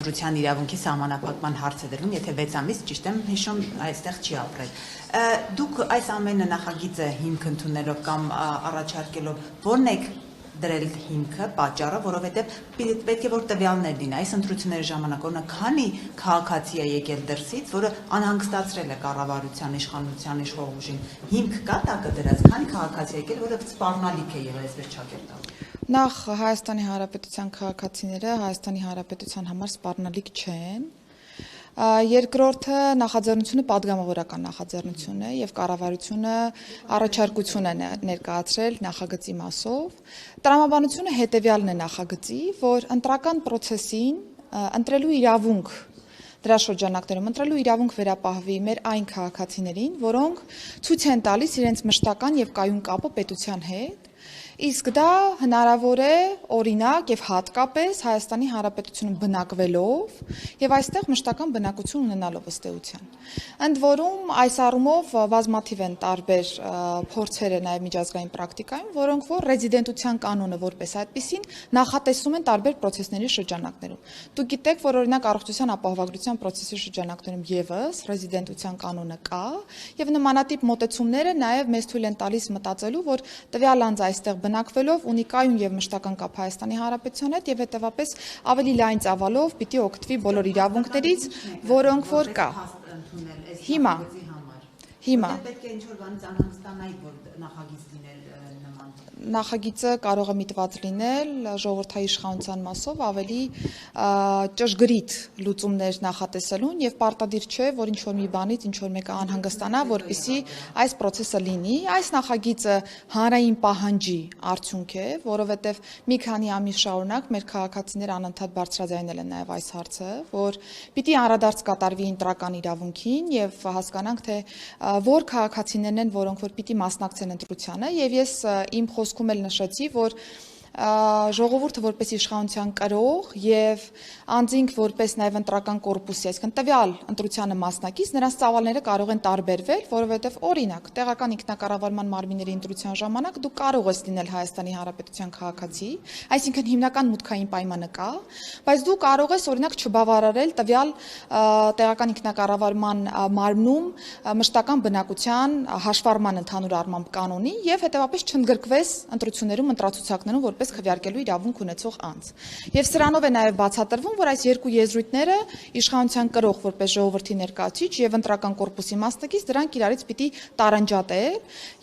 ընտրության իրավունքի սահմանափակման հարց է դրվում, եթե 6 ամիս ճիշտ եմ հիշում, այստեղ չի ապրել։ Դուք այս ամենը նախագիծը հիմք ընդունելով կամ առաջարկելով ո՞րն եք դրել հիմքը, պատճառը, որովհետև պետք է որ տվյալներ լինի այս ընտրությունների ժամանակ, օրինակ քանի քաղաքացի է եկել դրսից, որը անհանգստացրել է կառավարության, իշխանության, իշխող ուժին, հիմք կա տակը դրած, քանի քաղաքացի է եկել, որը սպառնալիք է եղել այս վերջակետով։ Նախ Հայաստանի Հանրապետության քաղաքացիները Հայաստանի Հանրապետության համար սպառնալիք չեն։ Երկրորդը նախաձեռնությունը պատգամավորական նախաձեռնություն է եւ կառավարությունը առաջարկություն է ներկայացրել նախագծի մասով։ Տրամաբանությունը հետեւյալն է նախագծի, որ ընտրական process-ին ընտրելու իրավունք դրա շրջանակներում ընտրելու իրավունք վերապահվի մեր այն քաղաքացիներին, որոնք ցույց են տալիս իրենց մշտական եւ կայուն կապը պետության հետ։ Իսկ դա հնարավոր է օրինակ եւ հատկապես Հայաստանի Հանրապետությունում բնակվելով եւ այստեղ մշտական բնակություն ունենալով ըստ էության։ Ընդ որում այս առումով բազմաթիվ են տարբեր փորձերը նաեւ միջազգային պրակտիկայում, որոնք որ ռեզիդենտության կանոնը որպես այդպիսին նախատեսում են տարբեր process-ների շրջանակներում։ Դուք գիտեք, որ օրինակ առողջության ապահովագրության process-ի շրջանակներում եւս ռեզիդենտության կանոնը կա եւ նմանատիպ մոտեցումները նաեւ մեզ թույլ են տալիս մտածելու, որ տվյալ անձ այստեղ բնակվելով ունի կայուն եւ մշտական կապ Հայաստանի Հանրապետության հետ եւ հետեւապես ավելի լայն ծավալով պիտի օգտվի բոլոր իրավունքներից, որոնք որ կա։ Հիմա պետք է ինչ-որ բանից անհանգստանայի, որ նախագիծ լինել նման։ Նախագիծը կարող է միտված լինել ժողովրդային իշխանության մասով ավելի ճշգրիտ լուծումներ նախատեսելուն եւ պարտադիր չէ, որ ինչ որ մի բանից ինչ որ մեկը անհանգստանա, որպեսզի այս process-ը լինի։ Այս նախագիծը հանրային պահանջի արդյունք է, որովհետեւ մի քանի ամիս շարունակ մեր քաղաքացիները անընդհատ բարձրաձայնել են նաեւ այս հարցը, որ պիտի անդրադարձ կատարվի ընտրական իրավունքին եւ հասկանանք, թե որ քաղաքացիներն են, որոնք որ պիտի մասնակցեն ընտրությանը եւ ես իմ խոսքում էլ նշեցի, որ ժողովուրդը որպես իշխանության կրող եւ անձինք որպես նաեւ ընտրական կորպուսի, այսինքն տվյալ ընտրությանը մասնակից, նրանց ծավալները կարող են տարբերվել, որովհետեւ օրինակ տեղական ինքնակառավարման մարմինների ընտրության ժամանակ դու կարող ես լինել Հայաստանի Հանրապետության քաղաքացի, այսինքն հիմնական մուտքային պայմանը կա, բայց դու կարող ես օրինակ չբավարարել տվյալ տեղական ինքնակառավարման մարմնում մշտական բնակության հաշվառման ընդհանուր առմամբ կանոնի եւ հետեւաբար չընդգրկվես ընտրություններում ընտրացուցակներում որպես քվեարկելու իրավունք ունեցող անձ։ Եվ սրանով է նաև բացատրվում, որ այս երկու եզրույթները իշխանության կրող որպես ժողովրդի ներկայացուցիչ եւ ընտրական կորպուսի մասնակից դրանք իրարից պիտի տարանջատել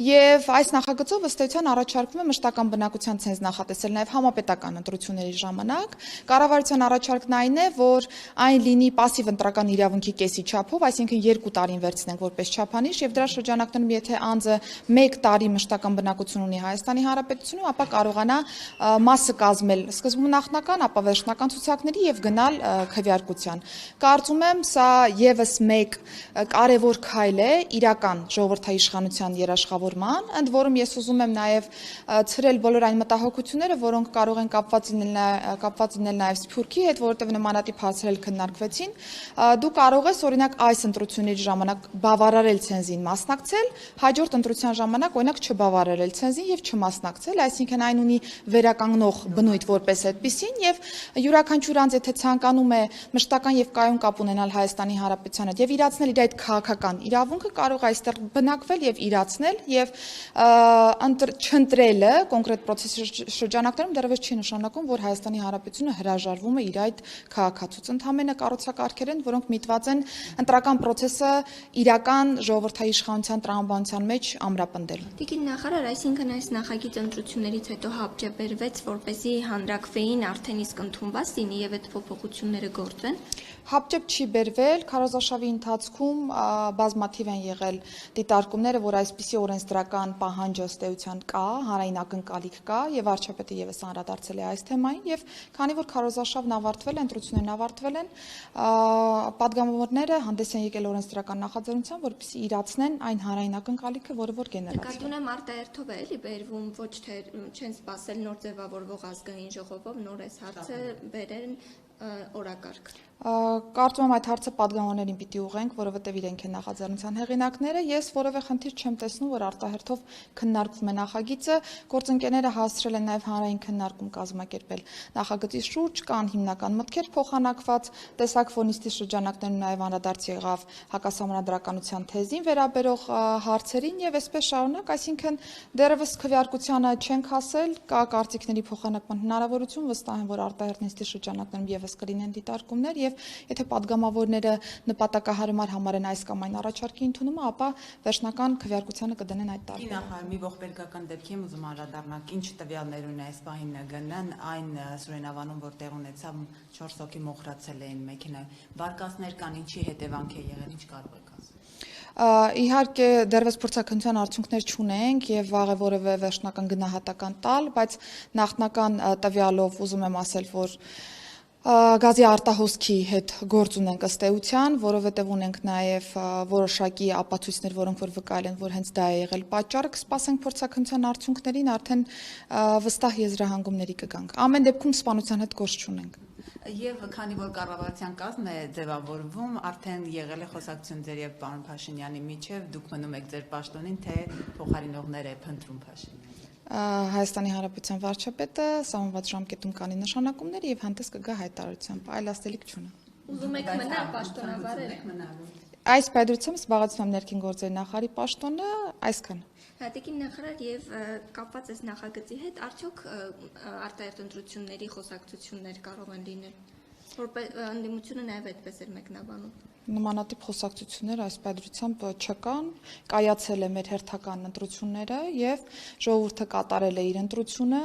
եւ այս նախագծով ըստ էության առաջարկվում է մշտական բնակության ցենզ նախատեսել նաև համապետական ընտրությունների ժամանակ։ Կառավարության առաջարկն այն է, որ այն լինի пассив ընտրական իրավունքի կեսի չափով, այսինքն 2 տարին վերցնենք որպես չափանիշ եւ դրա շրջանակներում եթե անձը 1 տարի մշտական բնակություն ունի Հայաստանի Հանրապետությունում, ապա կարողանա մասը կազմել սկզբում նախնական, ապա վերջնական ցուցակների եւ գնալ քվեարկության։ Կարծում եմ, սա եւս մեկ կարևոր քայլ է իրական ժողովրդային իշխանության երաշխավորման, ընդ որում ես ուզում եմ նաեւ ցրել բոլոր այն մտահոգությունները, որոնք կարող են կապված լինել նաեւ Սփյուռքի հետ, որովհետեւ նմանատիպ հարցեր քննարկվեցին։ Դու կարող ես օրինակ այս ընտրությունների ժամանակ բավարարել ցենզին մասնակցել, հաջորդ ընտրության ժամանակ օրինակ չբավարարել ցենզին եւ չմասնակցել, այսինքն այն ունի վերականգնող բնույթ որպես այդպիսին եւ յուրաքանչյուր անձ եթե ցանկանում է մշտական եւ կայուն կապ ունենալ Հայաստանի Հանրապետության հետ եւ իրացնել իր այդ քաղաքական իրավունքը կարող է այստեղ բնակվել եւ իրացնել եւ չընտրելը կոնկրետ process-ի շրջանակներում դեռևս չի նշանակում, որ Հայաստանի Հանրապետությունը հրաժարվում է իր այդ քաղաքացուց։ Ընդհանրապես կառուցակարգեր են, որոնք միտված են ընտրական process-ը իրական ժողովրդային իշխանության տրամաբանության մեջ ամրապնդել։ Տիկին նախարար, այսինքն այս նախագիծ ընտրություններից հետո հապճեպերվեց, որպեսզի հանրակրվեին արդեն իսկ ընդունված լինի եւ այդ փոփոխությունները գործվեն։ Հապճեպ չի բերվել, քարոզարշավի ընթացքում բազմաթիվ են եղել դիտարկումները, որ այսպիսի օրենսդրական պահանջը ըստ էության կա, հանրային ակնկալիք կա եւ վարչապետը եւս անդրադարձել է այս թեմային եւ քանի որ քարոզարշավն ավարտվել է, ընտրություններն ավարտվել են, պատգամավորները հանդես են եկել օրենսդրական նախաձեռնությամբ, որպեսզի իրացնեն այն հանրային ակնկալիքը, որը որ գեներացվել է։ Նկատի ունեմ արտահերթով է էլի բերվում, ոչ թե չեն սպասել նոր ձևավորվող ազգային ժողովով նոր այս հարցը բերեն օրակարգ։ Կարծում եմ այդ հարցը падգամավորներին պիտի ուղենք, որովհետև իրենք են նախաձեռնության հեղինակները։ Ես որևէ խնդիր չեմ տեսնում, որ արտահերթով քննարկվում է նախագիծը։ Գործընկերները հասցրել են նաև հանրային քննարկում կազմակերպել նախագծի շուրջ, կան հիմնական մտքեր փոխանակված, տեսակ ֆոնիստի շրջանակներում նաև անդրադարձ եղավ հակասահմանադրականության թեզին վերաբերող հարցերին եւ այսպես շարունակ, այսինքն դեռևս քվեարկությանը չենք հասել, կա կարծիքների փոխանակման հնարավորություն, վստահ եմ, որ արտահերթ նիստի շրջանակներում եւս կլինեն դիտարկումներ եւ եթե падգամավորները նպատակահարմար համարեն այս կամ այն առաջարկի ընդունումը, ապա վերջնական քվեարկությանը կդնեն այդ տարբեր։ Նախ մի ողբերգական դեպքի եմ ուզում անդրադառնալ, ինչ տվյալներ ունի այս պահին ԳՆ-ն, այն Սուրենավանում, որ տեղ ունեցավ 4 հոգի մոխրացել էին մեքենայում։ Բարկասներ կան, ինչի հետևանք է եղել, ինչ կարող եք ասել։ Իհարկե դեռևս փորձաքննության արդյունքներ չունենք եւ վաղ է որևէ վերջնական գնահատական տալ, բայց նախնական տվյալով ուզում եմ ասել, որ գազի արտահոսքի հետ գործ ունենք ըստ էության, որովհետև ունենք նաև որոշակի ապացույցներ, որոնք որ վկայել են, որ հենց դա է եղել պատճառը, կսպասենք փորձաքննության արդյունքներին, արդեն վստահ եզրահանգումների կգանք։ Ամեն դեպքում սպանության հետ գործ չունենք։ Եվ քանի որ կառավարության կազմն է ձևավորվում, արդեն եղել է խոսակցություն ձեր եւ պարոն Փաշինյանի միջև, դուք մնում եք ձեր պաշտոնին, թե փոխարինողներ է փնտրում Փաշինյանը։ Հայաստանի Հանրապետության վարչապետը սահմանված ժամկետում կանի նշանակումներ եւ հանդես կգա հայտարարությամբ, այլ ասելիք չունեմ։ Ուզում եք մնալ պաշտոնավարել։ Այս պայդրությամբ զբաղեցնում եմ ներքին գործերի նախարարի պաշտոնը, այսքան։ Հատիկին նախարար եւ կապված այս նախագծի հետ արդյոք արտահերթ ընտրությունների խոսակցություններ կարող են լինել, որպես ընդդիմությունը նաեւ այդպես էր մեկնաբանում։ Նմանատիպ խոսակցություններ այս պայդրությամբ չկան, կայացել է մեր հերթական ընտրությունները եւ ժողովուրդը կատարել է իր ընտրությունը,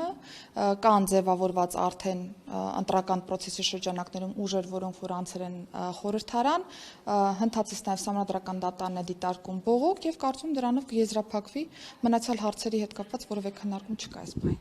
կան ձևավորված արդեն ընտրական process-ի շրջանակներում ուժեր, որոնք որ անցել են խորհրդարան, հնդածից նաեւ համանդրական դատան է դիտարկում բողոք եւ կարծում դրանով կեզրափակվի մնացյալ հարցերի հետ կապված որևէ քննարկում չկա այս բանը։